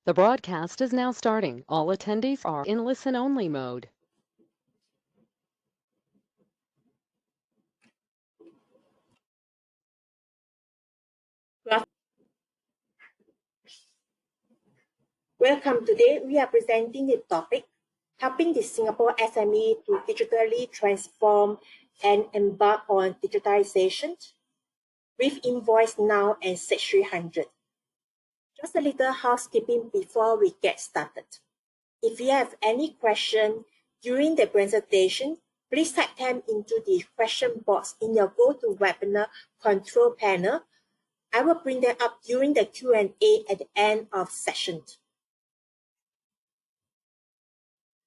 The broadcast is now starting. All attendees are in listen-only mode. Welcome. Today, we are presenting the topic, helping the Singapore SME to digitally transform and embark on digitization with InvoiceNow and Sage 300. Just a little housekeeping before we get started. If you have any question during the presentation, please type them into the question box in your GoToWebinar control panel. I will bring them up during the Q&A at the end of session.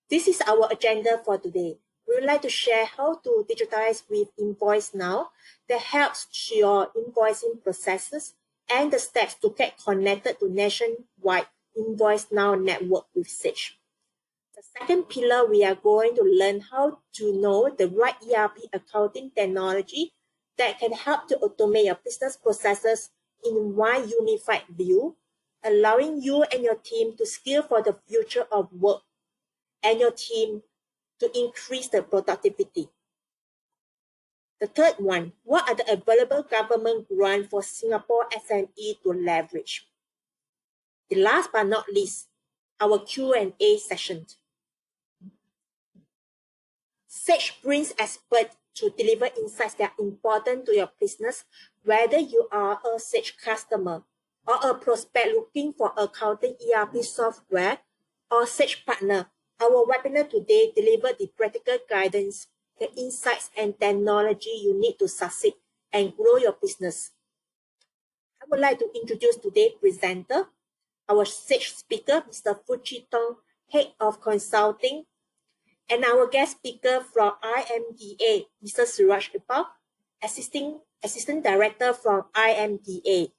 This is our agenda for today. We would like to share how to digitize with InvoiceNow that helps your invoicing processes and the steps to get connected to nationwide InvoiceNow network with Sage. The second pillar, we are going to learn how to know the right ERP accounting technology that can help to automate your business processes in one unified view, allowing you and your team to scale for the future of work and your team to increase the productivity. The third one, what are the available government grants for Singapore SME to leverage? The last but not least, our Q&A session. Sage brings experts to deliver insights that are important to your business, whether you are a Sage customer or a prospect looking for accounting ERP software or Sage partner. Our webinar today delivers the practical guidance, the insights and technology you need to succeed and grow your business. I would like to introduce today's presenter, our Sage speaker, Mr. Fuchi Tong, Head of Consulting, and our guest speaker from IMDA, Mr. Suraj Ipal, Assistant Director from IMDA.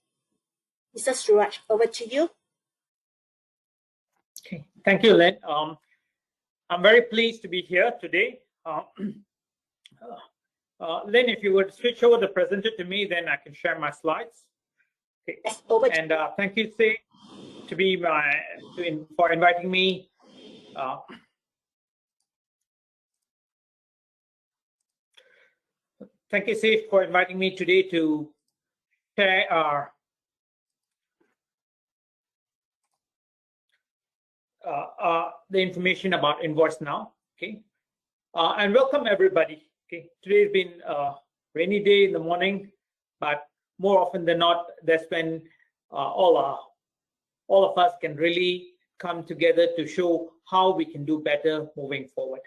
Mr. Suraj, over to you. Okay, thank you, Len. I'm very pleased to be here today. Len, if you would switch over the presenter to me, then I can share my slides. Okay. Yes, over to and thank you, Sage, for inviting me. Thank you, Sage, for inviting me today to share our the information about InvoiceNow. Okay, and welcome everybody. Okay, today has been a rainy day in the morning, but more often than not, that's when all of us can really come together to show how we can do better moving forward.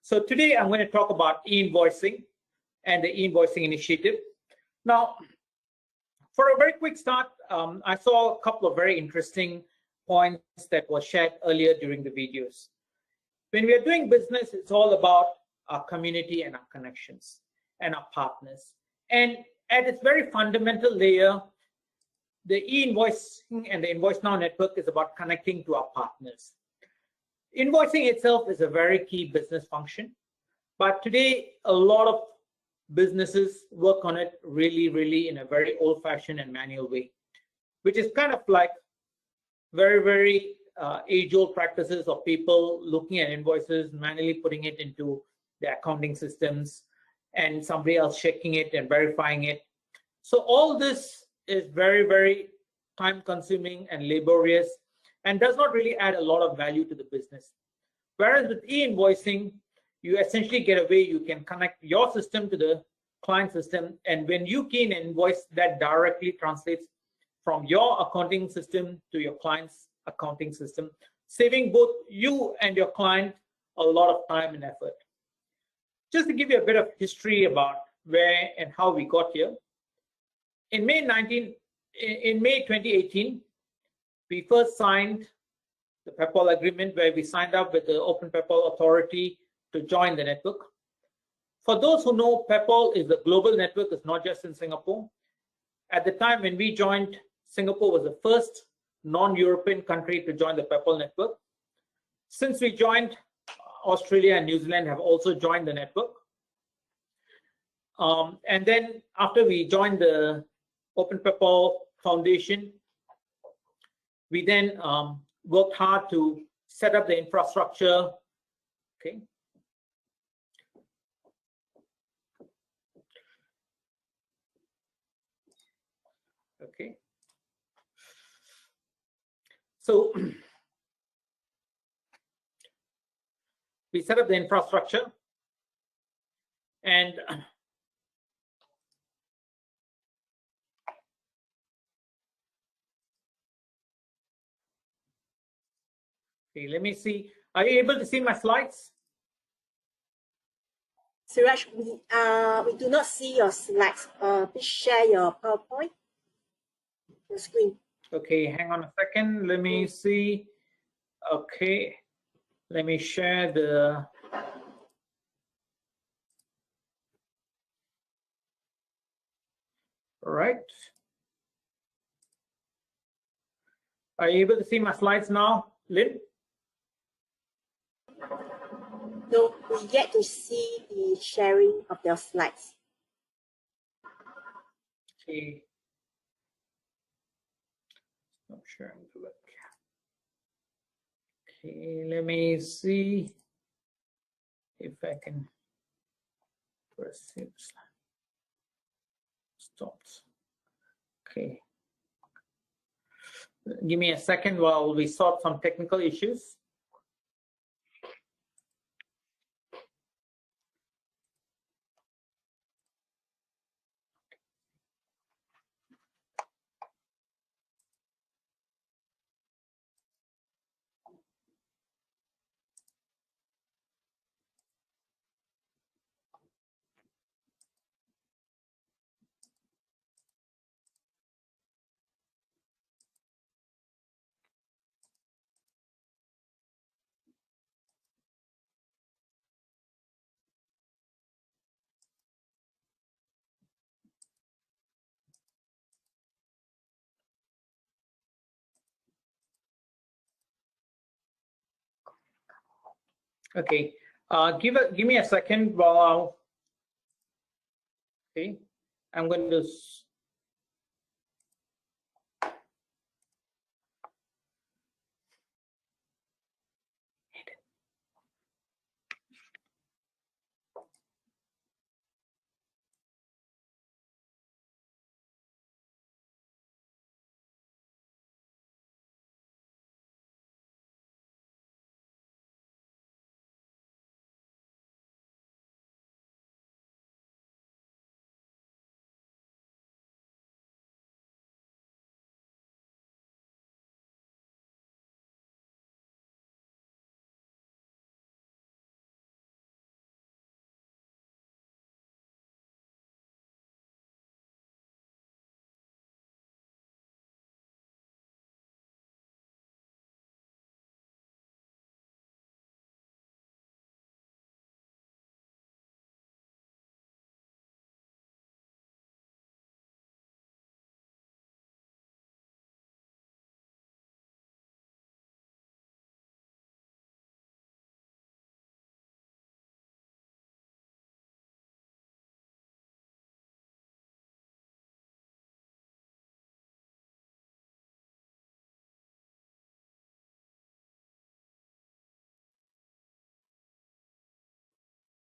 So today I'm going to talk about e-invoicing and the e-invoicing initiative. Now, for a very quick start, I saw a couple of very interesting points that were shared earlier during the videos. When we are doing business, it's all about our community and our connections and our partners. And at its very fundamental layer, the e-invoicing and the InvoiceNow network is about connecting to our partners. Invoicing itself is a very key business function, but today a lot of businesses work on it really in a very old-fashioned and manual way, which is kind of like very age-old practices of people looking at invoices, manually putting it into the accounting systems, and somebody else checking it and verifying it. So all this is very time-consuming and laborious and does not really add a lot of value to the business. Whereas with e-invoicing, you essentially get a way you can connect your system to the client system, and when you key in an invoice, that directly translates from your accounting system to your client's accounting system, saving both you and your client a lot of time and effort. Just to give you a bit of history about where and how we got here, in May 2018, we first signed the PEPAL agreement, where we signed up with the Open PEPAL Authority to join the network. For those who know, PEPAL is a global network. It's not just in Singapore. At the time when we joined, Singapore was the first non-European country to join the PEPAL network. Since we joined, Australia and New Zealand have also joined the network. And then after we joined the Open PEPAL Foundation, we then worked hard to set up the infrastructure. Okay. Okay. So we set up the infrastructure, and okay, let me see. Are you able to see my slides? Suraj, we do not see your slides. Please share your PowerPoint, your screen. Okay, hang on a second. Let me see. Okay, let me share the. All right. Are you able to see my slides now, Lynn? No, we get to see the sharing of your slides. Okay. Not sharing the webcam. Okay, let me see if I can proceed. Stopped. Okay. Give me a second while we sort some technical issues. Okay, give me a second while okay, I'm going to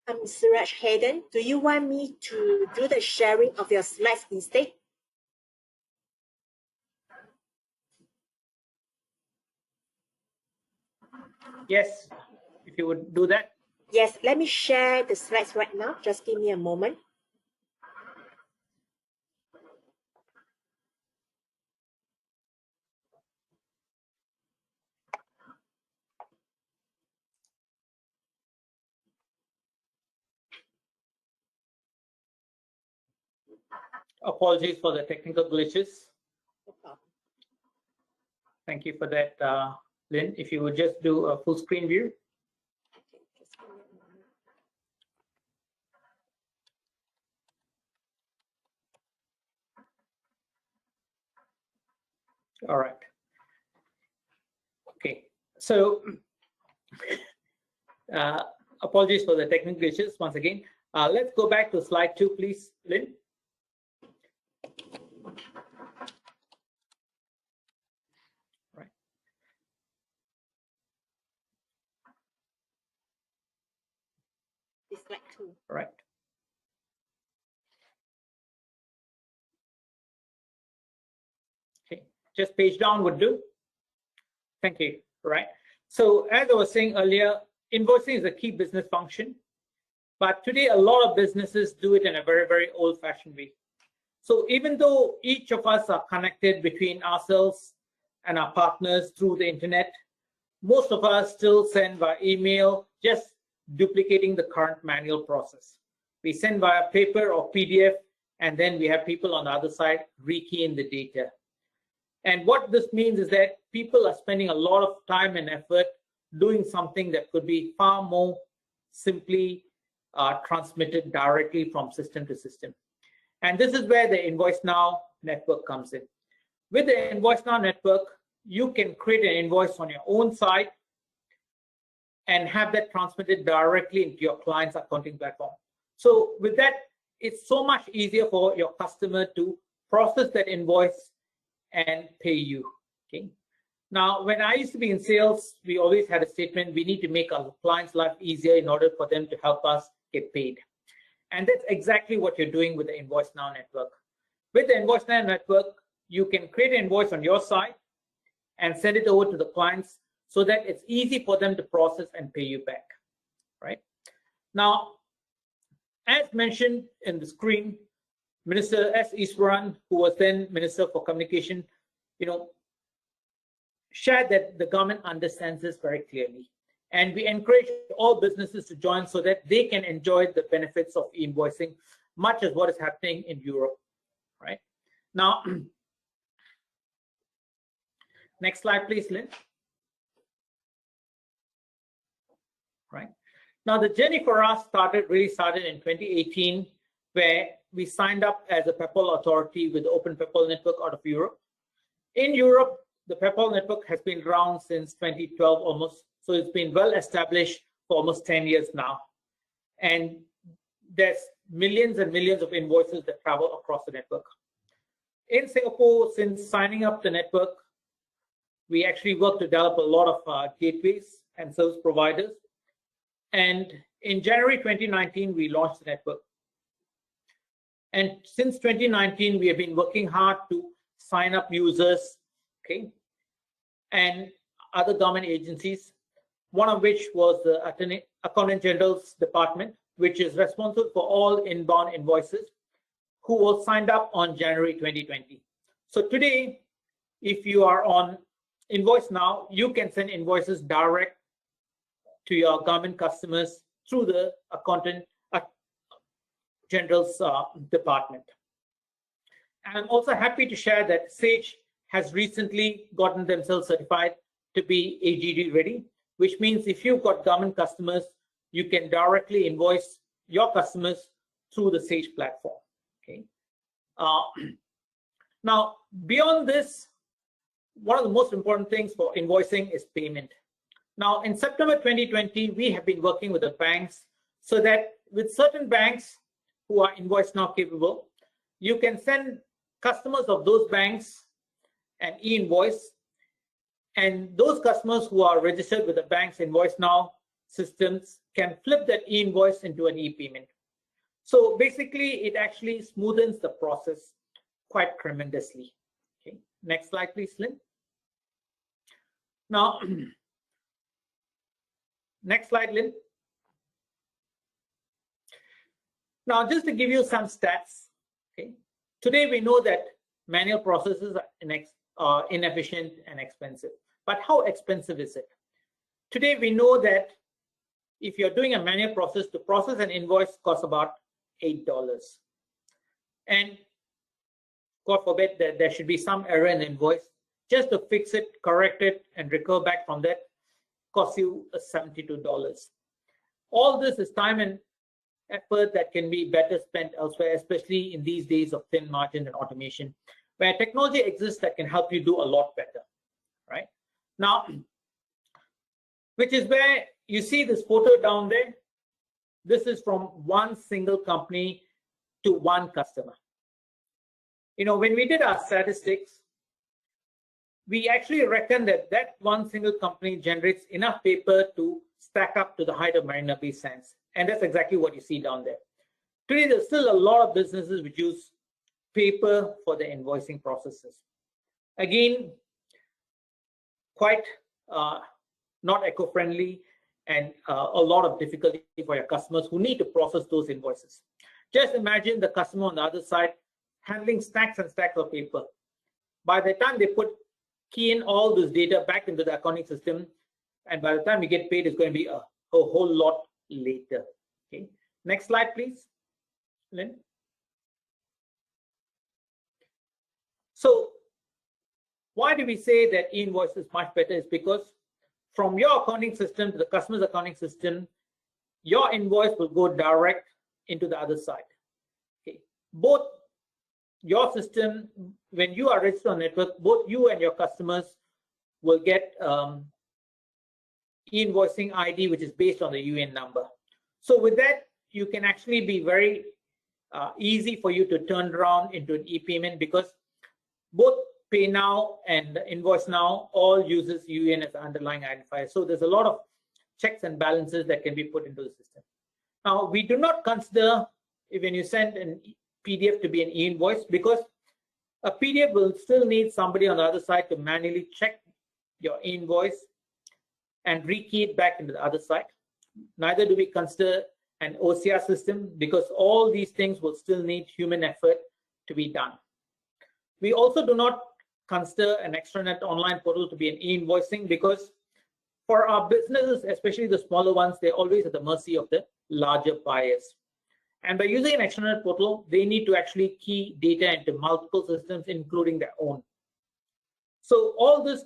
I'm Suraj Hayden. Do you want me to do the sharing of your slides instead? yes, if you would do that. Yes, let me share the slides right now. Just give me a moment. Apologies for the technical glitches. No problem. Thank you for that, Lynn. If you would just do a full screen view. Okay, just give me a moment. All right. Okay, so apologies for the technical glitches once again. Let's go back to slide 2, please, Lynn. Right. Like two. Right. Okay, just page down would do. Thank you. Right. So as I was saying earlier, invoicing is a key business function, but today a lot of businesses do it in a very, very old-fashioned way. So even though each of us are connected between ourselves and our partners through the internet, most of us still send via email, just duplicating the current manual process. We send via paper or PDF, and then we have people on the other side rekey in the data. And what this means is that people are spending a lot of time and effort doing something that could be far more simply transmitted directly from system to system. And this is where the InvoiceNow network comes in. With the InvoiceNow network, you can create an invoice on your own site and have that transmitted directly into your client's accounting platform. So with that, it's so much easier for your customer to process that invoice and pay you. Okay. Now, when I used to be in sales, we always had a statement: we need to make our clients' life easier in order for them to help us get paid. And that's exactly what you're doing with the InvoiceNow network. With the InvoiceNow network, you can create an invoice on your side and send it over to the clients so that it's easy for them to process and pay you back, right? Now, as mentioned in the screen, Minister S. Iswaran, who was then Minister for Communication, shared that the government understands this very clearly. And we encourage all businesses to join so that they can enjoy the benefits of invoicing, much as what is happening in Europe, right? Now, next slide, please, Lynn. Right. Now, the journey for us really started in 2018, where we signed up as a PayPal authority with the Open PayPal network out of Europe. In Europe, the PayPal network has been around since 2012 almost. So it's been well established for almost 10 years now. And there's millions and millions of invoices that travel across the network. In Singapore, since signing up the network, we actually work to develop a lot of gateways and service providers. And in January 2019, we launched the network. And since 2019, we have been working hard to sign up users, okay, and other government agencies, one of which was the Accountant General's Department, which is responsible for all inbound invoices, who was signed up on January 2020. So today, if you are on InvoiceNow, you can send invoices direct to your government customers through the Accountant General's Department. And I'm also happy to share that Sage has recently gotten themselves certified to be AGD ready, which means if you've got government customers, you can directly invoice your customers through the Sage platform. Okay. Now, beyond this, one of the most important things for invoicing is payment. Now, in September 2020, we have been working with the banks so that with certain banks who are InvoiceNow capable, you can send customers of those banks an e-invoice, and those customers who are registered with the bank's InvoiceNow systems can flip that e-invoice into an e-payment. So basically, it actually smoothens the process quite tremendously. Okay, next slide, please, Lynn. Now, next slide, Lynn. Now, just to give you some stats, okay, today we know that manual processes are inefficient and expensive. But how expensive is it? Today we know that if you're doing a manual process, to process an invoice costs about $8. And God forbid that there should be some error in the invoice. Just to fix it, correct it, and recover back from that costs you $72. All this is time and effort that can be better spent elsewhere, especially in these days of thin margin and automation, where technology exists that can help you do a lot better, right? Now, which is where you see this photo down there. This is from one single company to one customer. When we did our statistics, we actually reckon that that one single company generates enough paper to stack up to the height of Marina Bay Sands. And that's exactly what you see down there. Today, there's still a lot of businesses which use paper for the invoicing processes. Again, quite not eco-friendly, and a lot of difficulty for your customers who need to process those invoices. Just imagine the customer on the other side handling stacks and stacks of paper. By the time they key in all this data back into the accounting system, and by the time you get paid, it's going to be a whole lot later. Okay, next slide, please, Lynn. So why do we say that e-invoice is much better? Is because from your accounting system to the customer's accounting system, your invoice will go direct into the other side. Okay, both your system, when you are registered on network, both you and your customers will get e-invoicing ID, which is based on the UN number. So with that, you can actually be very easy for you to turn around into an e-payment, because both Pay Now and Invoice Now all uses UN as the underlying identifier. So there's a lot of checks and balances that can be put into the system. Now, we do not consider when you send an PDF to be an e-invoice, because a PDF will still need somebody on the other side to manually check your invoice and rekey it back into the other side. Neither do we consider an OCR system, because all these things will still need human effort to be done. We also do not consider an extranet online portal to be an e-invoicing, because for our businesses, especially the smaller ones, they're always at the mercy of the larger buyers. And by using an extranet portal, they need to actually key data into multiple systems, including their own. So all this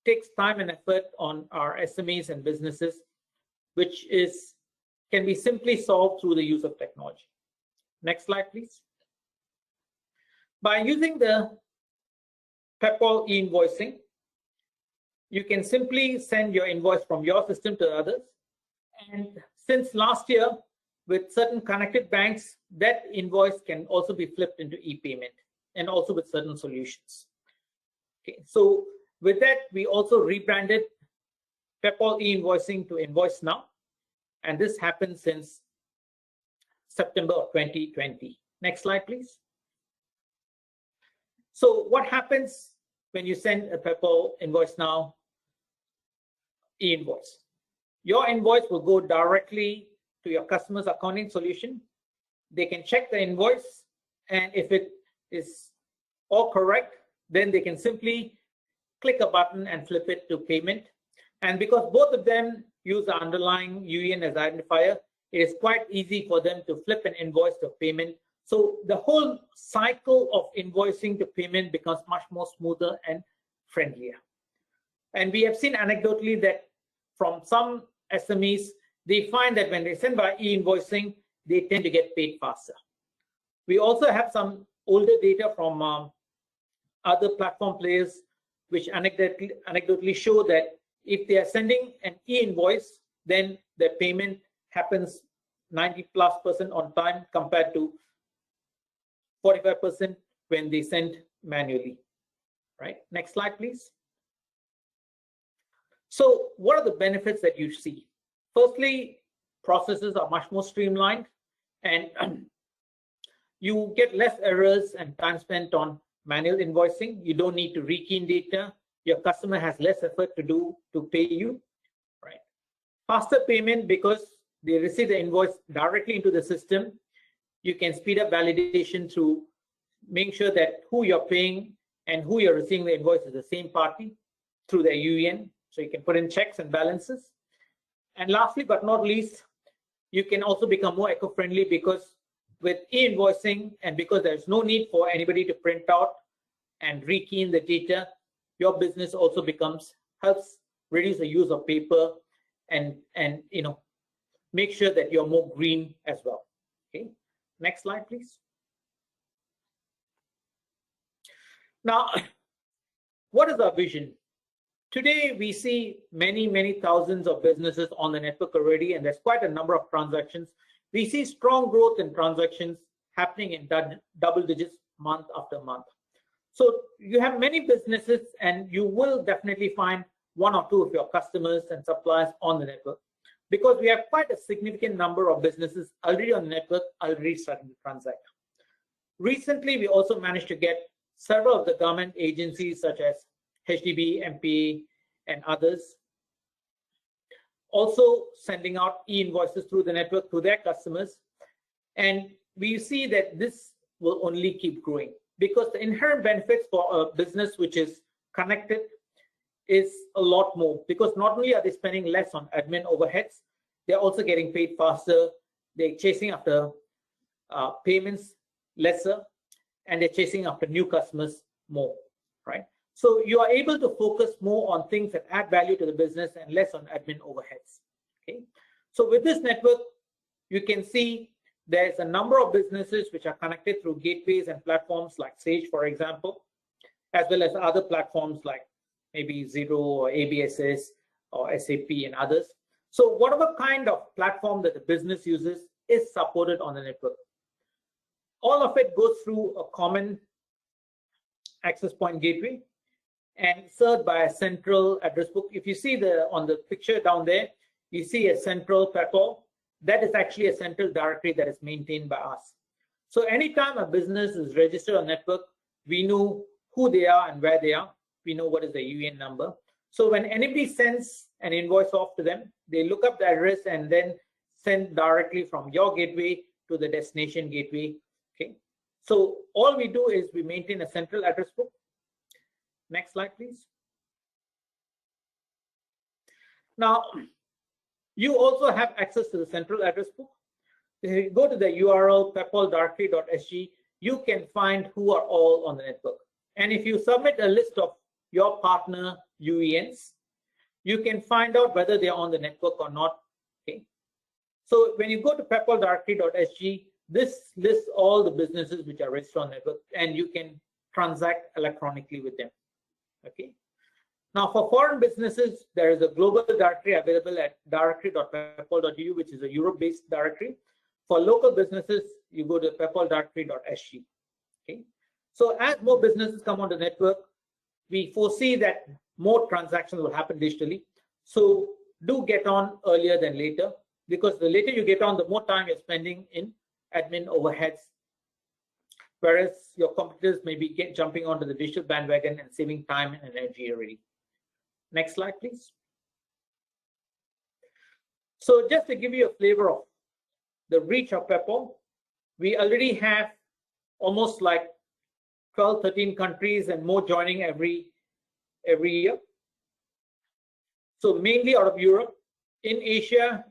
takes time and effort on our SMEs and businesses, which can be simply solved through the use of technology. Next slide, please. By using the PayPal e-invoicing, you can simply send your invoice from your system to others. And since last year, with certain connected banks, that invoice can also be flipped into e-payment, and also with certain solutions. Okay, so with that, we also rebranded PayPal e-invoicing to InvoiceNow, and this happened since September of 2020. Next slide, please. So what happens when you send a PayPal InvoiceNow e-invoice? Your invoice will go directly to your customer's accounting solution. They can check the invoice, and if it is all correct, then they can simply click a button and flip it to payment. And because both of them use the underlying UN as identifier, it is quite easy for them to flip an invoice to payment. So the whole cycle of invoicing to payment becomes much more smoother and friendlier. And we have seen anecdotally that from some SMEs, they find that when they send by e-invoicing, they tend to get paid faster. We also have some older data from other platform players, which anecdotally show that if they are sending an e-invoice, then the payment happens 90+% on time compared to 45% when they send manually. Right? Next slide, please. So what are the benefits that you see? Firstly, processes are much more streamlined, and you get less errors and time spent on manual invoicing. You don't need to rekey in data. Your customer has less effort to pay you. Right? Faster payment, because they receive the invoice directly into the system. You can speed up validation through making sure that who you're paying and who you're receiving the invoice is the same party through the UN. So you can put in checks and balances. And lastly, but not least, you can also become more eco-friendly, because with e-invoicing, and because there's no need for anybody to print out and rekey in the data, your business also helps reduce the use of paper and make sure that you're more green as well. Okay, next slide, please. Now, what is our vision? Today, we see many thousands of businesses on the network already, and there's quite a number of transactions. We see strong growth in transactions happening in double digits month after month. So you have many businesses, and you will definitely find one or two of your customers and suppliers on the network, because we have quite a significant number of businesses already on the network, already starting to transact. Recently, we also managed to get several of the government agencies such as HDB, MP, and others also sending out e-invoices through the network to their customers. And we see that this will only keep growing, because the inherent benefits for a business which is connected is a lot more, because not only are they spending less on admin overheads, they're also getting paid faster, they're chasing after payments lesser, and they're chasing after new customers more, right? So you are able to focus more on things that add value to the business and less on admin overheads, okay? So with this network, you can see there's a number of businesses which are connected through gateways and platforms like Sage, for example, as well as other platforms like maybe Xero or ABSS or SAP and others. So whatever kind of platform that the business uses is supported on the network. All of it goes through a common access point gateway and served by a central address book. If you see on the picture down there, you see a central PEPAL. That is actually a central directory that is maintained by us. So anytime a business is registered on network, we know who they are and where they are. We know what is the UEN number. So when anybody sends an invoice off to them, they look up the address and then send directly from your gateway to the destination gateway. Okay. So all we do is we maintain a central address book. Next slide, please. Now, you also have access to the central address book. If you go to the URL pepaldirectory.sg, you can find who are all on the network. And if you submit a list of your partner UENs, you can find out whether they're on the network or not. Okay. So when you go to pepaldirectory.sg, this lists all the businesses which are registered on the network, and you can transact electronically with them. Okay. Now, for foreign businesses, there is a global directory available at directory.pepal.eu, which is a Europe-based directory. For local businesses, you go to pepaldirectory.sg. Okay. So as more businesses come on the network, we foresee that more transactions will happen digitally. So do get on earlier than later, because the later you get on, the more time you're spending in admin overheads, whereas your competitors may be jumping onto the digital bandwagon and saving time and energy already. Next slide, please. So just to give you a flavor of the reach of PEPAL, we already have almost like 12, 13 countries and more joining every year. So mainly out of Europe. In Asia,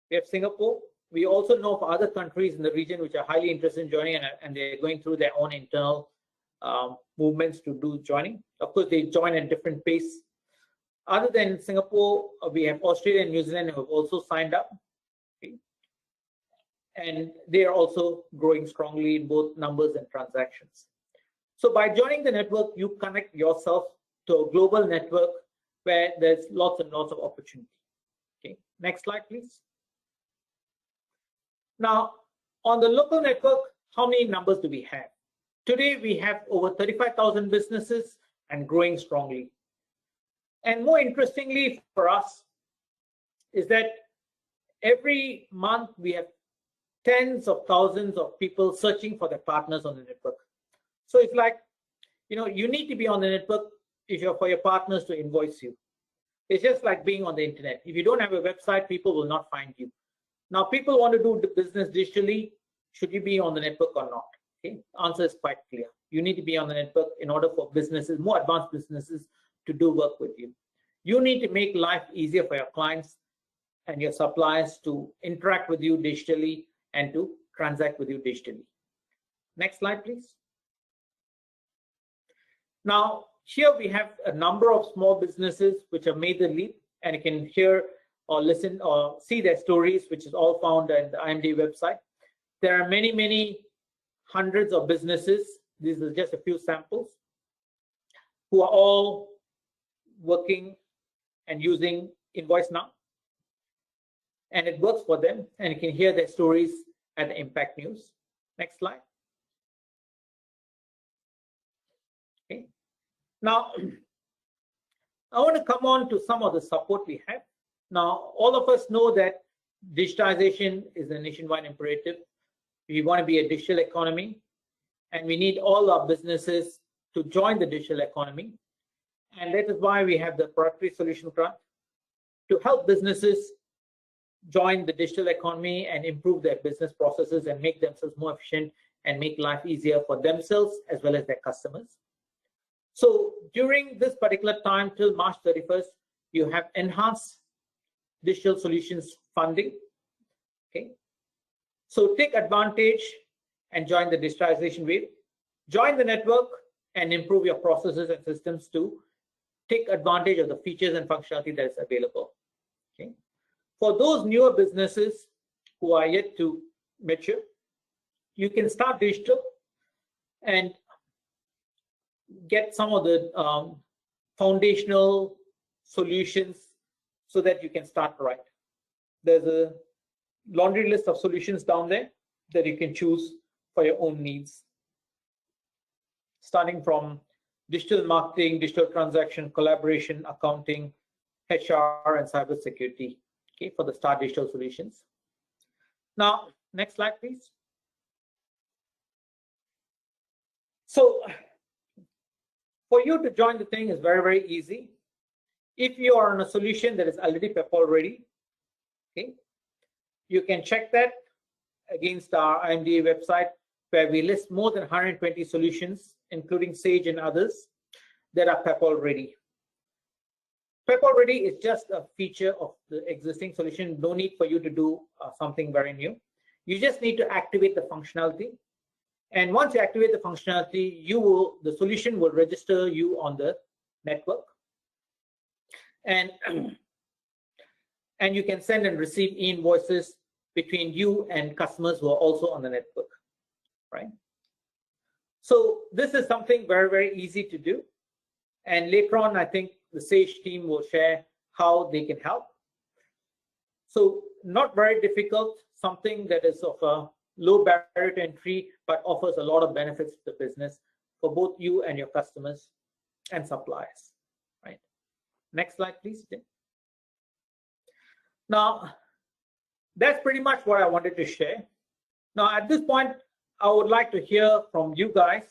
we have Singapore. We also know of other countries in the region which are highly interested in joining, and they're going through their own internal movements to do joining. Of course, they join at different pace. Other than Singapore, we have Australia and New Zealand who have also signed up. Okay. And they are also growing strongly in both numbers and transactions. So by joining the network, you connect yourself to a global network where there's lots and lots of opportunity. Okay. Next slide, please. Now, on the local network, how many numbers do we have? Today, we have over 35,000 businesses and growing strongly. And more interestingly for us is that every month we have tens of thousands of people searching for their partners on the network. So it's like, you need to be on the network for your partners to invoice you. It's just like being on the internet. If you don't have a website, people will not find you. Now, people want to do the business digitally. Should you be on the network or not? Okay, answer is quite clear. You need to be on the network in order for businesses, more advanced businesses, to do work with you. You need to make life easier for your clients and your suppliers to interact with you digitally and to transact with you digitally. Next slide, please. Now, here we have a number of small businesses which have made the leap, and you can hear or listen or see their stories, which is all found at the IMD website. There are many, many hundreds of businesses. These are just a few samples who are all working and using InvoiceNow, and it works for them, and you can hear their stories at the Impact News. Next slide. Okay. Now, I want to come on to some of the support we have. Now, all of us know that digitization is a nationwide imperative. We want to be a digital economy, and we need all our businesses to join the digital economy. And that is why we have the Productivity Solution Grant to help businesses join the digital economy and improve their business processes and make themselves more efficient and make life easier for themselves as well as their customers. So during this particular time till March 31st, you have enhanced digital solutions funding. Okay, so take advantage and join the digitization wave. Join the network and improve your processes and systems to take advantage of the features and functionality that is available. Okay, for those newer businesses who are yet to mature, you can start digital and get some of the foundational solutions so that you can start right. There's a laundry list of solutions down there that you can choose for your own needs, starting from digital marketing, digital transaction, collaboration, accounting, HR, and cybersecurity, okay, for the Start Digital solutions. Now, next slide, please. So, for you to join the thing is very, very easy. If you are on a solution that is already PayPal ready, okay, you can check that against our IMDA website, where we list more than 120 solutions, including Sage and others, that are PayPal ready. PayPal ready is just a feature of the existing solution. No need for you to do something very new. You just need to activate the functionality. And once you activate the functionality, the solution will register you on the network. And you can send and receive invoices between you and customers who are also on the network, right? So this is something very, very easy to do. And later on, I think the Sage team will share how they can help. So not very difficult, something that is of a low barrier to entry, but offers a lot of benefits to the business for both you and your customers and suppliers, right? Next slide, please, Tim. Now, that's pretty much what I wanted to share. Now, at this point, I would like to hear from you guys.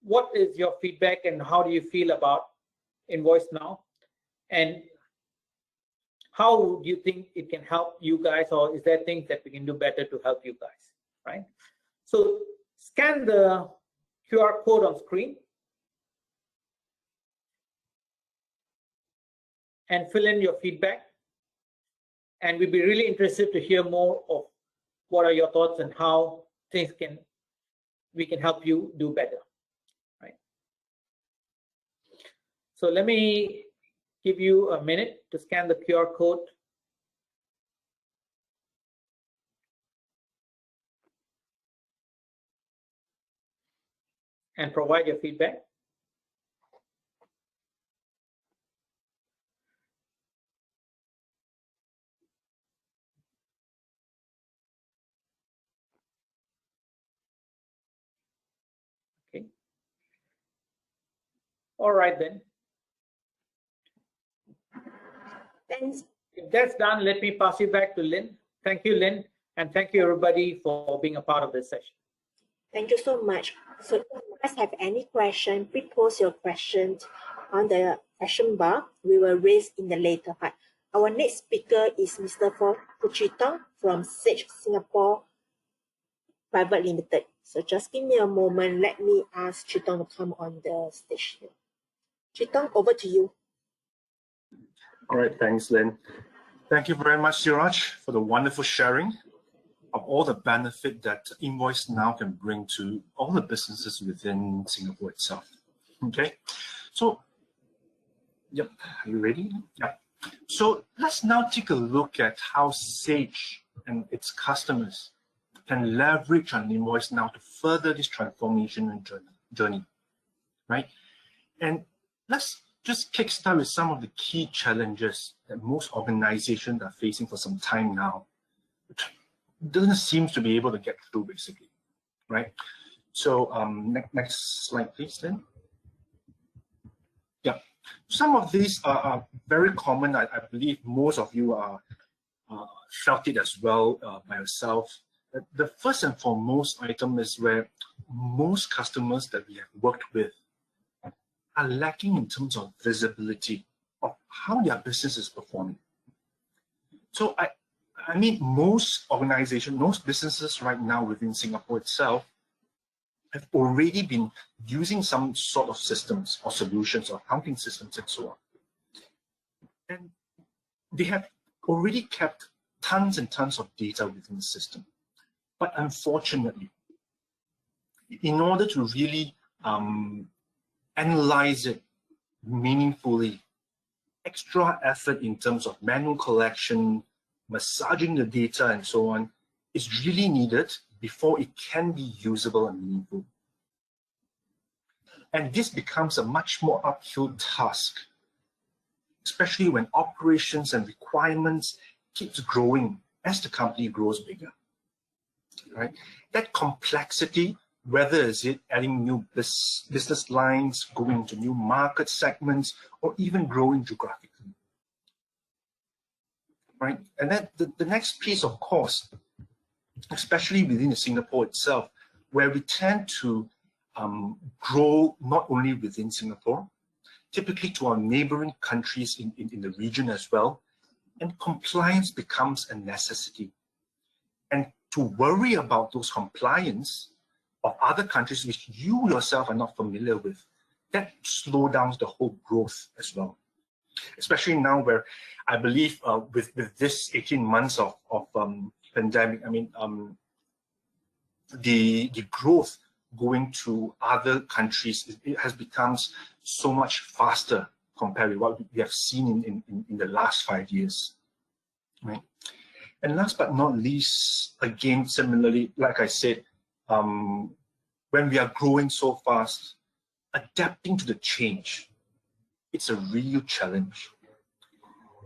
What is your feedback and how do you feel about InvoiceNow? And how do you think it can help you guys, or is there things that we can do better to help you guys, right? So scan the QR code on screen and fill in your feedback. And we'd be really interested to hear more of what are your thoughts and how we can help you do better, right? So let me give you a minute to scan the QR code. And provide your feedback. Okay. All right then. Thanks. If that's done, let me pass you back to Lynn. Thank you, Lynn, and thank you everybody for being a part of this session. Thank you so much. So if you guys have any question, please post your questions on the question bar. We will raise in the later part. Our next speaker is Mr. Puchitong from Sage Singapore Private Limited. So just give me a moment. Let me ask Chitong to come on the stage here. Chitong, over to you. All right, thanks, Lynn. Thank you very much, Siraj, for the wonderful sharing of all the benefit that InvoiceNow can bring to all the businesses within Singapore itself. Okay, so, yep, are you ready? Yep. So let's now take a look at how Sage and its customers can leverage on InvoiceNow to further this transformation and journey, right? And let's just kickstart with some of the key challenges that most organizations are facing for some time now, which doesn't seem to be able to get through, basically, right? So next slide, please, then. Some of these are very common. I believe most of you are felt it as well by yourself. The first and foremost item is where most customers that we have worked with are lacking in terms of visibility of how their business is performing. So I mean, most organizations, most businesses right now within Singapore itself have already been using some sort of systems or solutions or accounting systems and so on. And they have already kept tons and tons of data within the system. But unfortunately, in order to really analyze it meaningfully, extra effort in terms of manual collection, massaging the data and so on is really needed before it can be usable and meaningful. And this becomes a much more uphill task, especially when operations and requirements keeps growing as the company grows bigger, right? That complexity, whether is it adding new business lines, going into new market segments, or even growing geographically, right? And then the next piece, of course, especially within Singapore itself, where we tend to grow not only within Singapore, typically to our neighboring countries in the region as well, and compliance becomes a necessity. And to worry about those compliance of other countries which you yourself are not familiar with, that slows down the whole growth as well. Especially now where I believe with this 18 months of pandemic, I mean, the growth going to other countries, it has become so much faster compared with what we have seen in the last 5 years, right? And last but not least, again, similarly, like I said, when we are growing so fast, adapting to the change, it's a real challenge.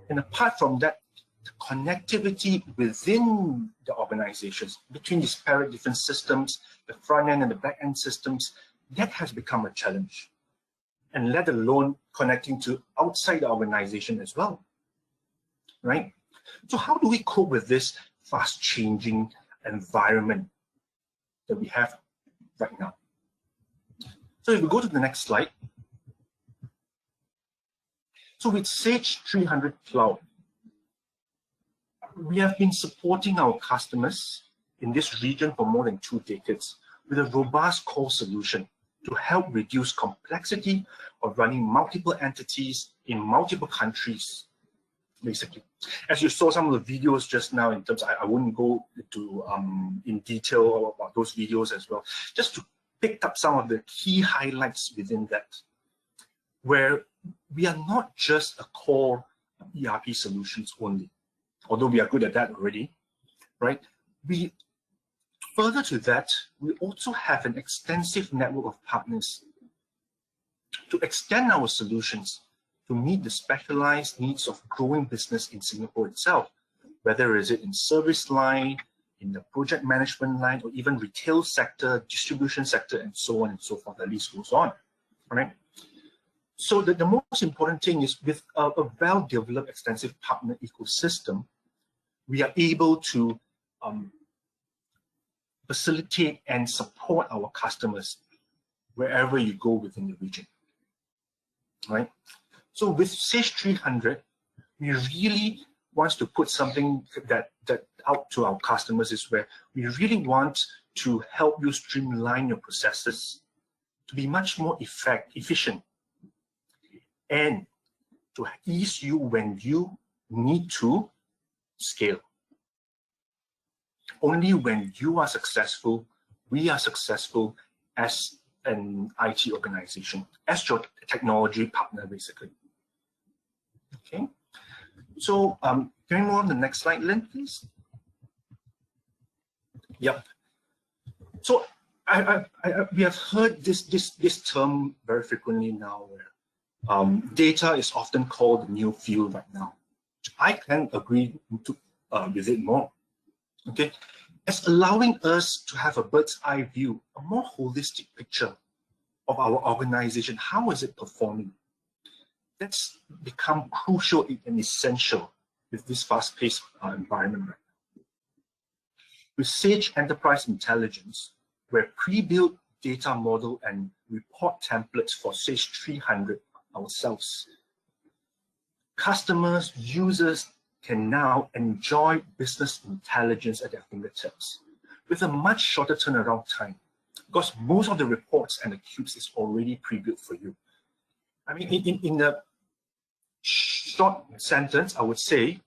And apart from that, the connectivity within the organizations, between disparate different systems, the front end and the back end systems, that has become a challenge. And let alone connecting to outside the organization as well, right? So how do we cope with this fast changing environment that we have right now? So if we go to the next slide. So with Sage 300 Cloud, we have been supporting our customers in this region for more than 2 decades with a robust core solution to help reduce complexity of running multiple entities in multiple countries, basically. As you saw some of the videos just now, in terms, I wouldn't go into in detail about those videos as well, just to pick up some of the key highlights within that, where we are not just a core ERP solutions only, although we are good at that already, right? We further to that, we also have an extensive network of partners to extend our solutions to meet the specialized needs of growing business in Singapore itself, whether is it in service line, in the project management line, or even retail sector, distribution sector, and so on and so forth. The list goes on, right? So the most important thing is with a well-developed extensive partner ecosystem, we are able to facilitate and support our customers wherever you go within the region, right? So with Sage 300, we really want to put something that out to our customers is where we really want to help you streamline your processes to be much more efficient and to ease you when you need to scale. Only when you are successful, we are successful as an IT organization, as your technology partner, basically. Okay, so can we move on to the next slide, Lynn, please? Yep. So we have heard this term very frequently now, where data is often called the new fuel right now. I can agree with it more. Okay, as allowing us to have a bird's eye view, a more holistic picture of our organization. How is it performing? That's become crucial and essential with this fast-paced environment right now. With Sage Enterprise Intelligence, we're pre-built data model and report templates for Sage 300 ourselves. Customers, users can now enjoy business intelligence at their fingertips with a much shorter turnaround time, because most of the reports and the cubes is already pre-built for you. I mean, in the short sentence, I would say,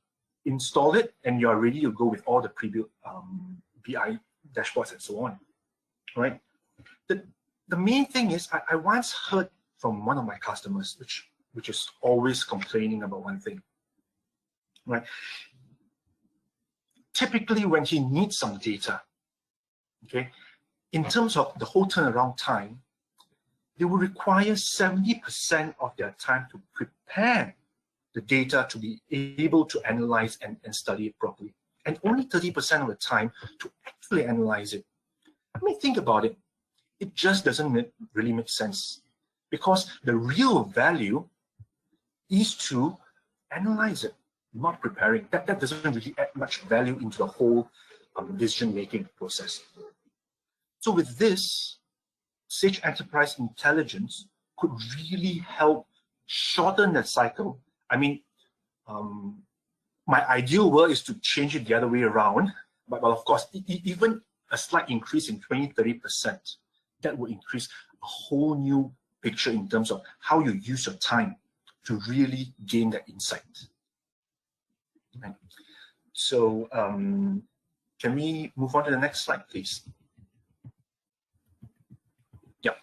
install it and you are ready to go with all the pre-built BI dashboards and so on, right? The main thing is, I once heard from one of my customers, which is always complaining about one thing, right? Typically, when he needs some data, okay, in terms of the whole turnaround time, they will require 70% of their time to prepare the data to be able to analyze and study it properly, and only 30% of the time to actually analyze it. I mean, think about it. It just doesn't really make sense, because the real value is to analyze it, not preparing. That doesn't really add much value into the whole decision-making process. So with this, Sage Enterprise Intelligence could really help shorten that cycle. I mean, my ideal world is to change it the other way around, but of course, even a slight increase in 20–30%, that will increase a whole new picture in terms of how you use your time to really gain that insight. Right. So can we move on to the next slide, please? Yeah.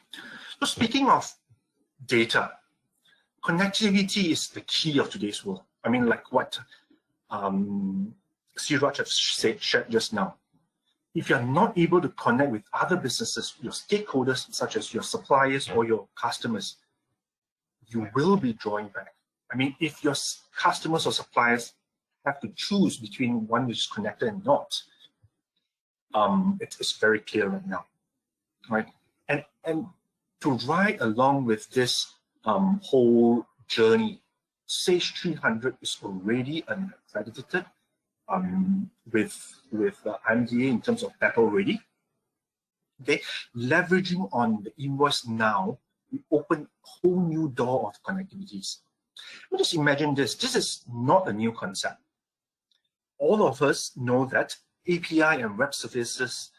So speaking of data, connectivity is the key of today's world. I mean, like what Siraj has shared just now. If you're not able to connect with other businesses, your stakeholders, such as your suppliers or your customers, you will be drawing back. I mean, if your customers or suppliers have to choose between one which is connected and not, it's very clear right now, right? And to ride along with this whole journey, Sage 300 is already accredited with IMDA in terms of PEPL already. Okay, leveraging on the InvoiceNow, we open a whole new door of connectivities. Just imagine this. This is not a new concept. All of us know that API and web services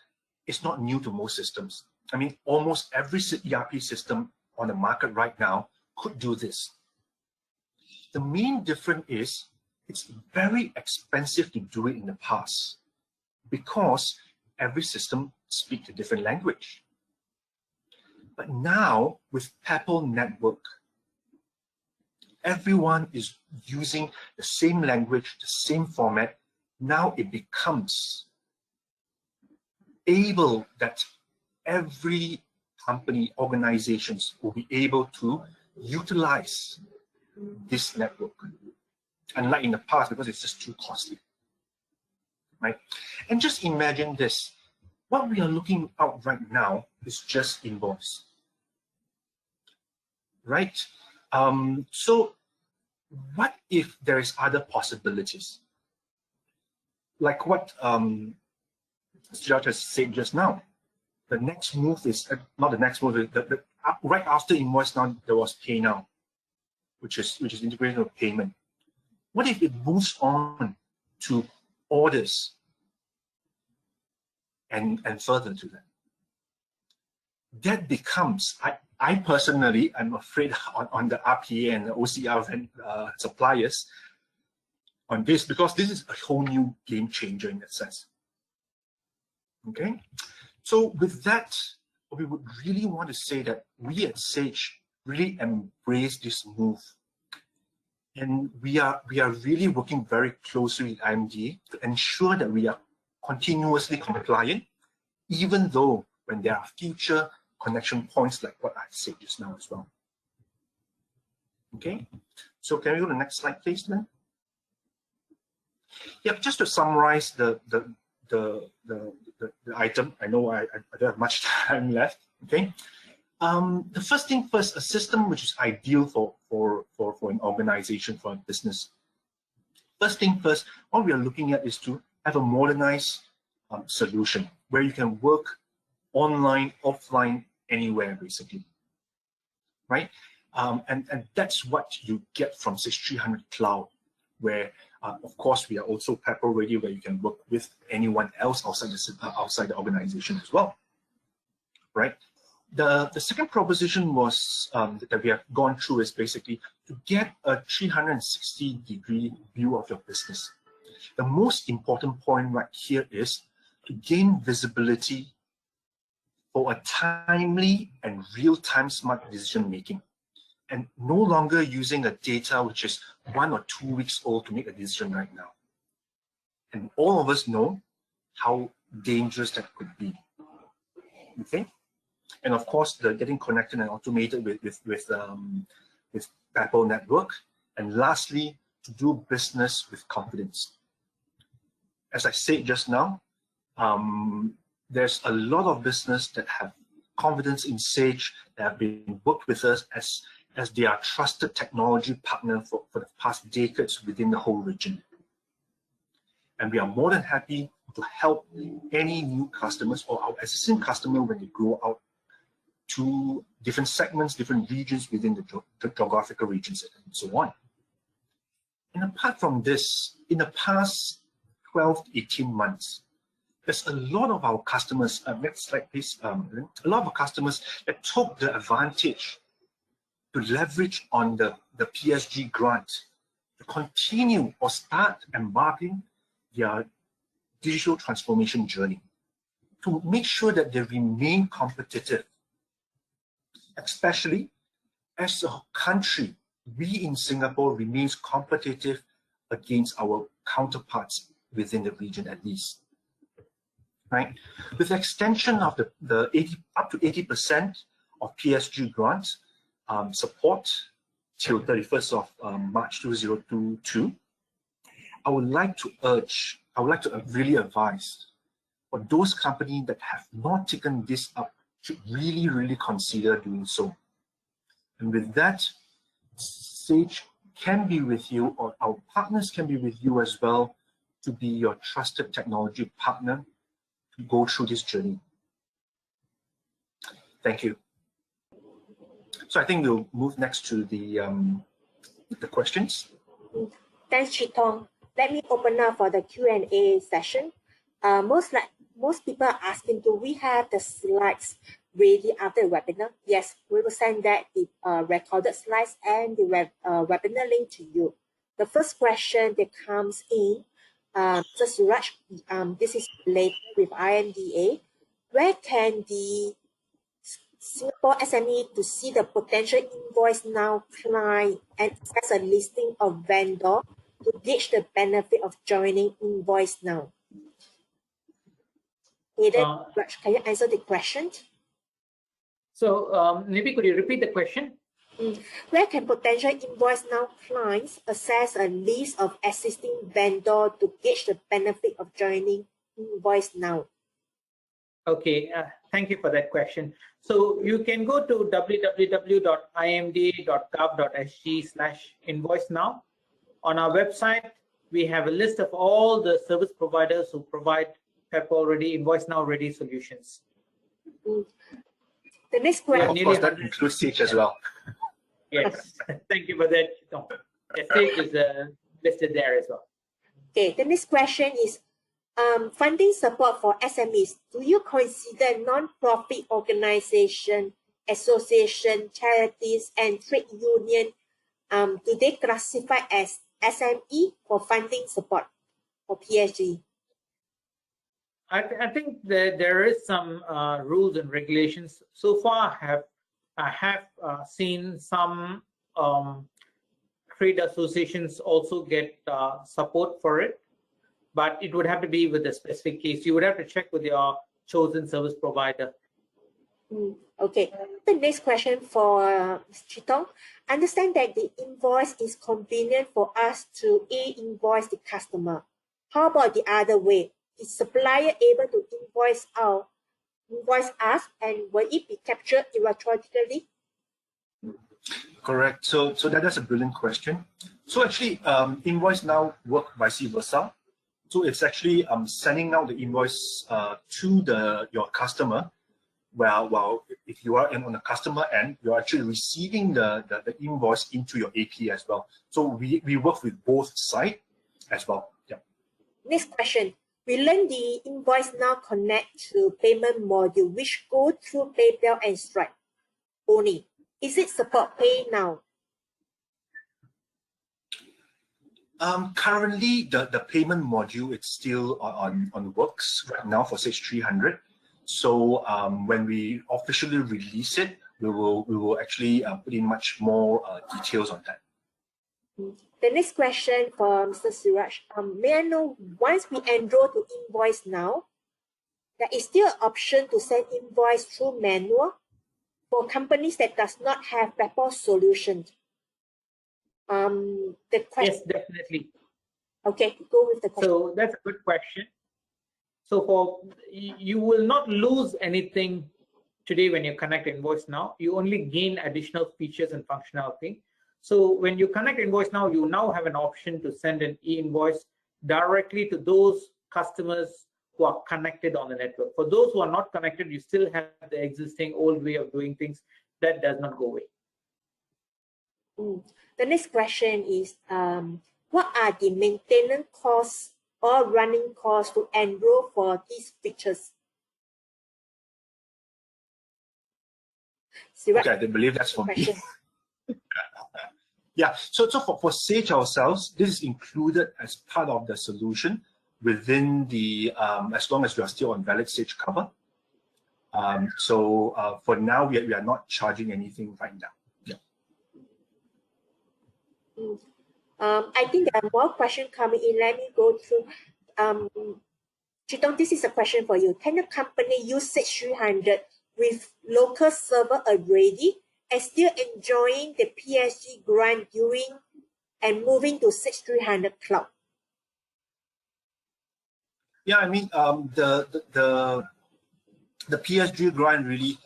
is not new to most systems. I mean, almost every ERP system on the market right now could do this. The main difference is it's very expensive to do it in the past because every system speaks a different language. But now with PEPL network, everyone is using the same language, the same format. Now it becomes able that every company, organizations will be able to utilize this network, unlike in the past because it's just too costly, right? And just imagine this. What we are looking at right now is just invoice, right? So what if there is other possibilities? Like what Siraj has said just now. The next move is, not the next move, right after InvoiceNow, there was PayNow, which is integrated with payment. What if it moves on to orders and further to that? That becomes, I personally, I'm afraid on the RPA and the OCR suppliers on this, because this is a whole new game changer in that sense. Okay, so with that, we would really want to say that we at Sage really embrace this move, and we are really working very closely with IMDA to ensure that we are continuously compliant, even though when there are future connection points like what I've said just now as well. Okay, so can we go to the next slide, please, then? Yeah, just to summarize the item. I know I don't have much time left. Okay, The first thing first, a system which is ideal for an organization, for a business. First thing first, what we are looking at is to have a modernized solution where you can work online, offline, anywhere basically, right? And that's what you get from Sage 300 Cloud, where of course we are also Pepper ready, where you can work with anyone else outside the organization as well, right? The second proposition was that we have gone through is basically to get a 360-degree view of your business. The most important point right here is to gain visibility for a timely and real-time smart decision making, and no longer using a data which is 1 or 2 weeks old to make a decision right now. And all of us know how dangerous that could be. Okay, and of course, the getting connected and automated with Apple Network, and lastly, to do business with confidence. As I said just now, there's a lot of business that have confidence in Sage, that have been booked with us as their trusted technology partner for the past decades within the whole region. And we are more than happy to help any new customers or our existing customer when they grow out to different segments, different regions within the geographical regions and so on. And apart from this, in the past 12 to 18 months, there's a lot of our customers, next slide please, a lot of our customers that took the advantage to leverage on the PSG grant to continue or start embarking their digital transformation journey, to make sure that they remain competitive, especially as a country, we in Singapore remains competitive against our counterparts within the region at least. Right? With the extension of up to 80% of PSG grants support till 31st of March 2022, I would like to really advise for those companies that have not taken this up, should really consider doing so. And with that, Sage can be with you, or our partners can be with you as well, to be your trusted technology partner to go through this journey. Thank you. So I think we'll move next to the questions. Thanks, Chitong. Let me open up for the Q&A session. Most people are asking, do we have the slides ready after the webinar? Yes, we will send that the recorded slides and the webinar link to you. The first question that comes in, so Suraj, this is related with IMDA. Where can the Singapore SME to see the potential InvoiceNow client and access a listing of vendor to gauge the benefit of joining InvoiceNow? Can you answer the question? So maybe could you repeat the question? Where can potential InvoiceNow clients access a list of existing vendors to gauge the benefit of joining InvoiceNow? Okay, thank you for that question. So you can go to www.imda.gov.sg/invoicenow. On our website, we have a list of all the service providers who provide Pepper ready, InvoiceNow ready solutions. The next question. Of course, that includes Sage as well. Yes, thank you for that. The Sage is listed there as well. Okay, the next question is funding support for SMEs. Do you consider non-profit organization, association, charities, and trade union? Do they classify as SME for funding support for PSG? I think that there is some rules and regulations. So far, I have seen some trade associations also get support for it, but it would have to be with a specific case. You would have to check with your chosen service provider. Okay. The next question for Chitong. Understand that the invoice is convenient for us to e-invoice the customer. How about the other way? Is supplier able to invoice out invoice us, and will it be captured electronically? Correct. So that's a brilliant question. So actually, InvoiceNow work vice versa. So it's actually sending out the invoice to your customer. Well, if you are on the customer end, you're actually receiving the invoice into your AP as well. So we work with both sides as well. Yeah. Next question. We learned the InvoiceNow connect to payment module, which go through PayPal and Stripe only. Is it support Pay Now? Currently, the payment module it's still on works right now for Sage 300. So when we officially release it, we will actually put in much more details on that. The next question for Mr. Suraj. May I know, once we enroll to InvoiceNow, there is still an option to send invoice through manual for companies that does not have Paperless solution? The question. Yes, definitely. Okay, go with the question. So that's a good question. So you will not lose anything today when you connect InvoiceNow. You only gain additional features and functionality. So when you connect InvoiceNow, you now have an option to send an e-invoice directly to those customers who are connected on the network. For those who are not connected, you still have the existing old way of doing things. That does not go away. The next question is, what are the maintenance costs or running costs to enroll for these features? Okay, I believe that's for me. Yeah, so for Sage ourselves, this is included as part of the solution within the, as long as we are still on valid Sage cover. So for now, we are not charging anything right now. Yeah. I think there are more questions coming in. Let me go through. Chitong, this is a question for you. Can a company use Sage 300 with local server already and still enjoying the PSG grant during and moving to Sage 300 cloud? Yeah, I mean, the PSG grant really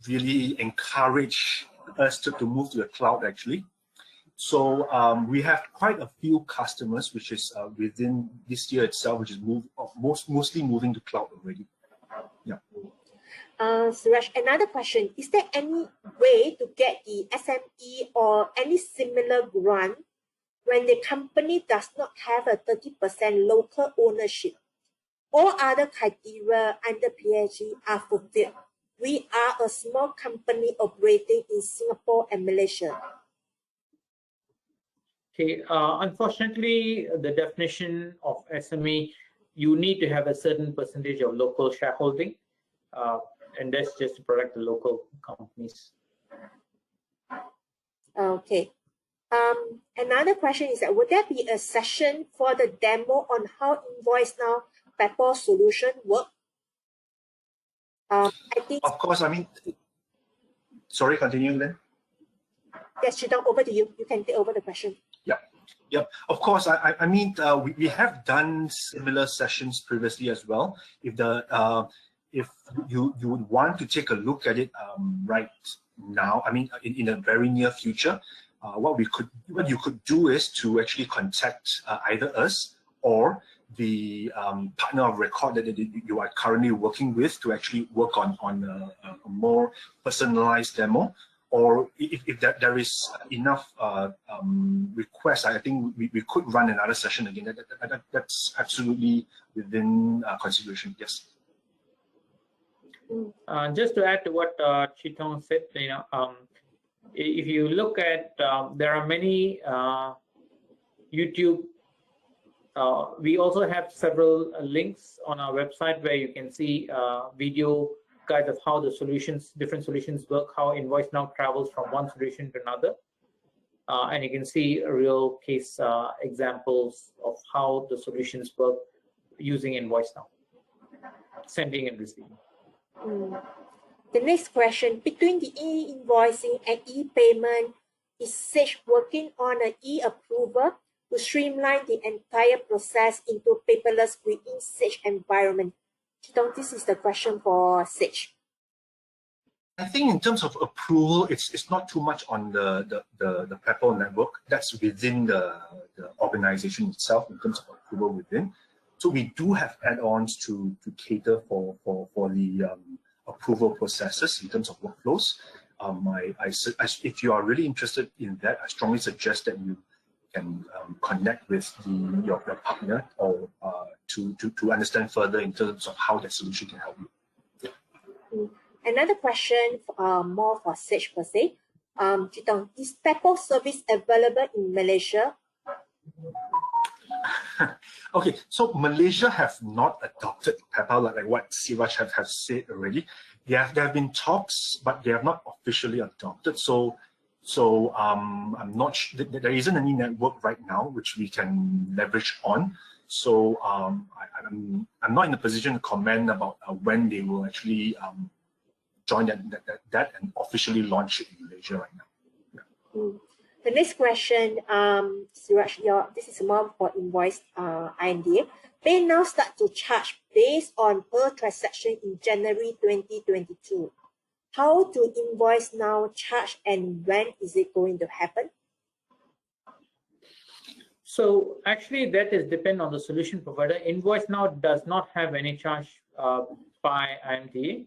really encourage us to move to the cloud actually. So we have quite a few customers, which is within this year itself, which is mostly moving to cloud already. Yeah. Suraj, another question. Is there any way to get the SME or any similar grant when the company does not have a 30% local ownership? All other criteria under PSG are fulfilled. We are a small company operating in Singapore and Malaysia. Okay, unfortunately, the definition of SME, you need to have a certain percentage of local shareholding, and that's just to protect the local companies. Okay. Another question is that would there be a session for the demo on how InvoiceNow Paperless solution work? I think. Of course, I mean. Sorry, continue then. Yes, Chitong, over to you. You can take over the question. Yeah, of course. I mean, we have done similar sessions previously as well. If you would want to take a look at it right now, I mean, in a very near future, what you could do is to actually contact either us or the partner of record that you are currently working with to actually work on a more personalized demo. Or if there is enough requests, I think we could run another session again. That's absolutely within consideration. Yes. Just to add to what Chitong said, if you look at, there are many YouTube. We also have several links on our website where you can see video guides of how the different solutions work, how InvoiceNow travels from one solution to another. And you can see real case examples of how the solutions work using InvoiceNow, sending and receiving. The next question, between the e-invoicing and e-payment, is Sage working on an e-approval to streamline the entire process into paperless within Sage environment? Chitong, this is the question for Sage. I think in terms of approval, it's not too much on the PEPL network. That's within the organization itself in terms of approval within. So we do have add-ons to cater for the approval processes in terms of workflows. If you are really interested in that, I strongly suggest that you can connect with your partner or to understand further in terms of how that solution can help you. Another question, more for Sage per se. Chitong, is PEPL service available in Malaysia? Okay, so Malaysia have not adopted PEPL like what Siraj have said already. There have been talks, but they have not officially adopted. So I'm not sure, there isn't any network right now which we can leverage on. So I'm not in a position to comment about when they will actually join that and officially launch it in Malaysia right now. Yeah. The next question, Siraj, this is more for invoice INDA. Pay now start to charge based on per transaction in January 2022. How to InvoiceNow charge and when is it going to happen? So actually that is depend on the solution provider. InvoiceNow does not have any charge by IMDA.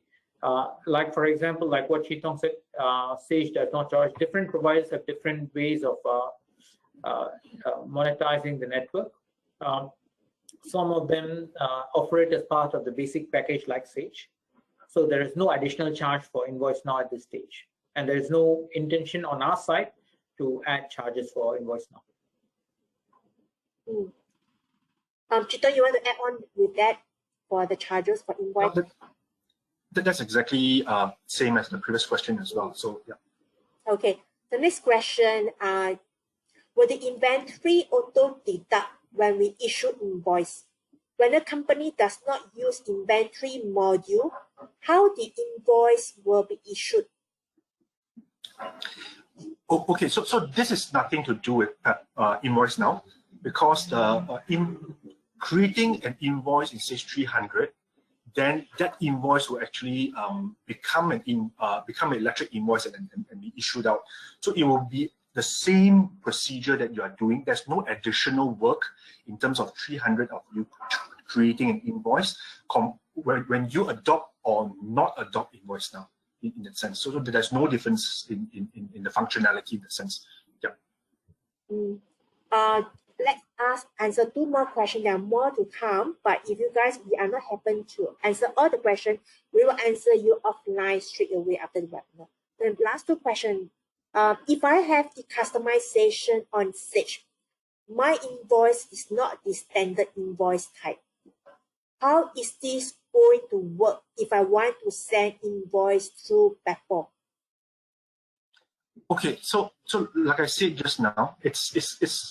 Like for example, like what Chitong said, Sage does not charge. Different providers have different ways of monetizing the network. Some of them offer it as part of the basic package like Sage. So there is no additional charge for InvoiceNow at this stage. And there is no intention on our side to add charges for InvoiceNow. Chitong, you want to add on with that for the charges for invoice? That's exactly same as the previous question as well. So yeah. Okay. The next question, will the inventory auto deduct when we issue invoice? When a company does not use inventory module, how the invoice will be issued? Okay, so this is nothing to do with InvoiceNow, because in creating an invoice in Sage 300, then that invoice will actually become an electric invoice and be issued out. So it will be the same procedure that you are doing. There's no additional work in terms of 300 of you creating an invoice when you adopt or not adopt InvoiceNow in that sense. So there's no difference in the functionality in that sense. Yeah. Let us answer two more questions. There are more to come, but if you guys are not happen to answer all the questions, we will answer you offline straight away after the webinar. The last two questions. If I have the customization on Sage, my invoice is not the standard invoice type. How is this going to work if I want to send invoice through PEPL? Okay, so like I said just now, it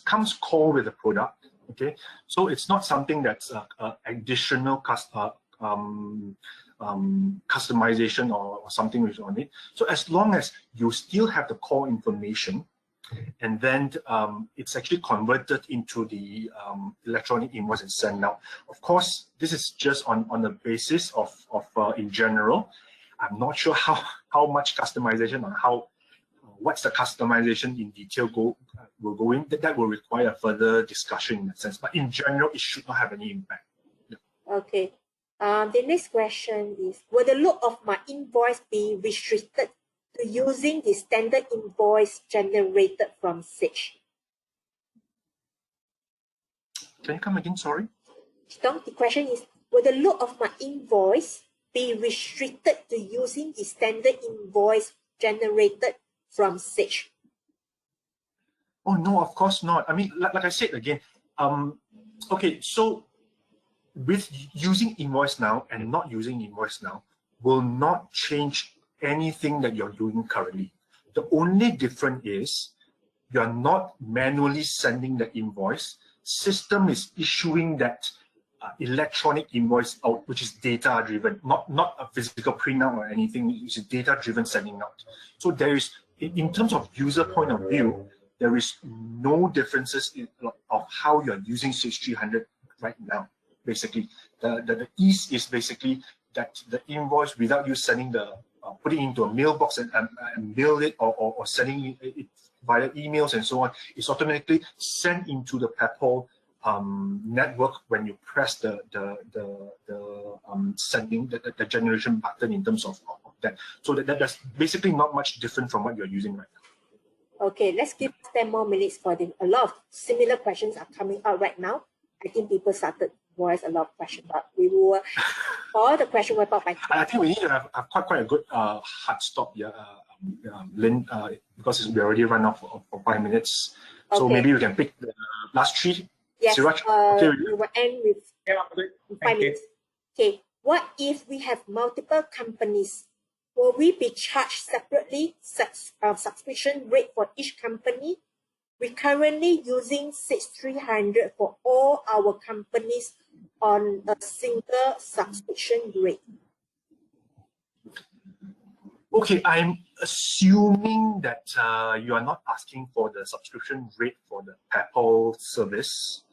comes core with the product. Okay, so it's not something that's additional customization or something which on it. So as long as you still have the core information, and then it's actually converted into the electronic invoice and sent out. Of course, this is just on the basis of in general. I'm not sure how much customization or what's the customization in detail will go in. That will require further discussion in that sense. But in general, it should not have any impact. Yeah. Okay. The next question is, will the look of my invoice be restricted to using the standard invoice generated from Sage? Can you come again? Sorry. The question is, will the look of my invoice be restricted to using the standard invoice generated from Sage? Oh no, of course not. I mean, like I said again, okay, so with using InvoiceNow and not using InvoiceNow will not change anything that you're doing currently. The only difference is you're not manually sending the invoice. System is issuing that electronic invoice out, which is data driven, not a physical printout or anything. It's data driven sending out. So there is, in terms of user point of view, there is no differences of how you're using Sage 300 right now. basically. The ease is basically that the invoice, without you sending putting into a mailbox and mail it or sending it via emails and so on, it's automatically sent into the PayPal network when you press the sending the generation button in terms of that. So that's basically not much different from what you're using right now. Okay, let's give 10 more minutes for them. A lot of similar questions are coming out right now. I think people started to voice a lot of questions, but we will all the questions were about by. I think we need to have quite a good hard stop here, Lynn, because we already run off for 5 minutes. So Okay. maybe we can pick the last 3. Yes, Siraj, okay with we you? will end with Yeah, good. 5 minutes. Okay, what if we have multiple companies? Will we be charged separately subscription rate for each company? We're currently using Sage 300 for all our companies on a single subscription rate. Okay, I'm assuming that you are not asking for the subscription rate for the PayPal service.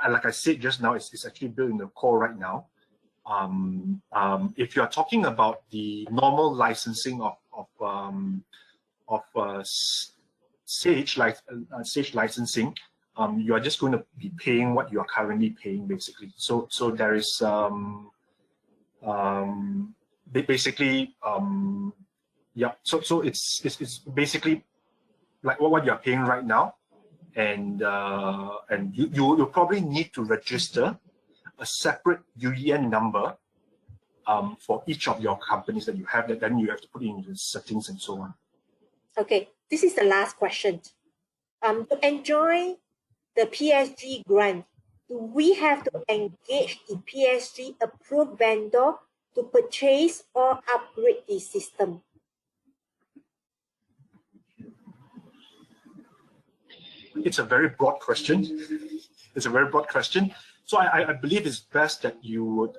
Like I said just now, it's actually built in the core right now. If you are talking about the normal licensing of Sage licensing, you are just going to be paying what you are currently paying, basically. So there is basically yeah. So it's basically like what you are paying right now, and you'll probably need to register a separate UEN number for each of your companies that you have. That then you have to put in the settings and so on. Okay, this is the last question. To enjoy the PSG grant, do we have to engage the PSG approved vendor to purchase or upgrade the system? It's a very broad question. It's a very broad question. So I believe it's best that you would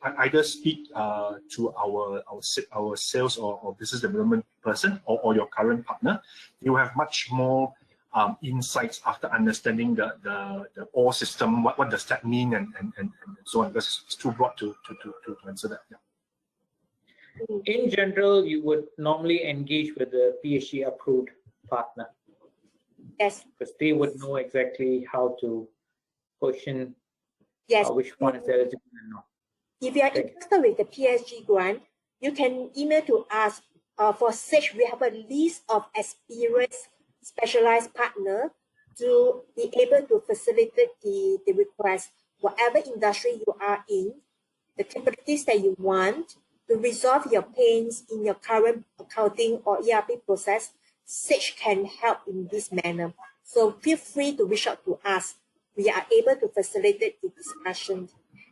either speak to our sales or business development person or your current partner. You have much more insights after understanding the OR system. What does that mean and so on? Because it's too broad to answer that. Yeah. In general, you would normally engage with the PSG approved partner. Yes. Because they would know exactly how to question which one is eligible and not. If you are interested with the PSG grant, you can email to us. For Sage, we have a list of experienced specialized partners to be able to facilitate the request. Whatever industry you are in, the capabilities that you want to resolve your pains in your current accounting or ERP process, Sage can help in this manner. So feel free to reach out to us. We are able to facilitate the discussion.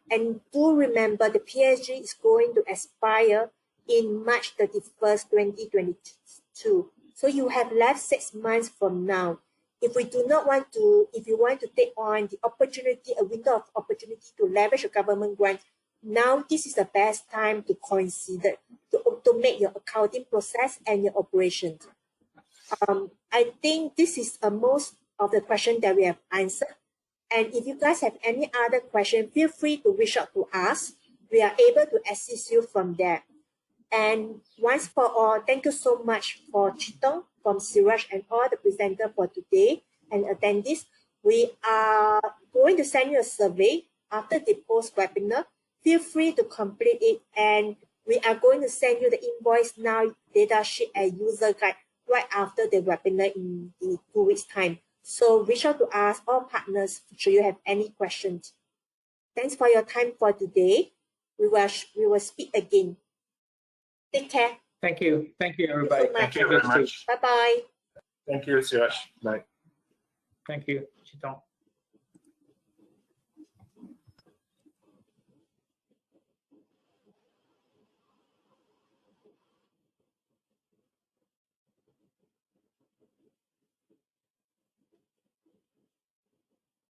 And do remember the PSG is going to expire in March 31st, 2022. So you have left 6 months from now. If you want to take on the opportunity, a window of opportunity to leverage a government grant, now this is the best time to consider to automate your accounting process and your operations. I think this is most of the question that we have answered. And if you guys have any other question, feel free to reach out to us. We are able to assist you from there. And once for all, thank you so much for Chitong, from Siraj, and all the presenters for today and attendees. We are going to send you a survey after the post-webinar. Feel free to complete it, and we are going to send you the InvoiceNow data sheet and user guide right after the webinar in 2 weeks' time. So reach out to us, all partners, should you have any questions. Thanks for your time for today. We will speak again. Take care. Thank you. Thank you, everybody. Thank you very much. Bye-bye. Thank you, Siraj. Bye. Thank you, Chitong.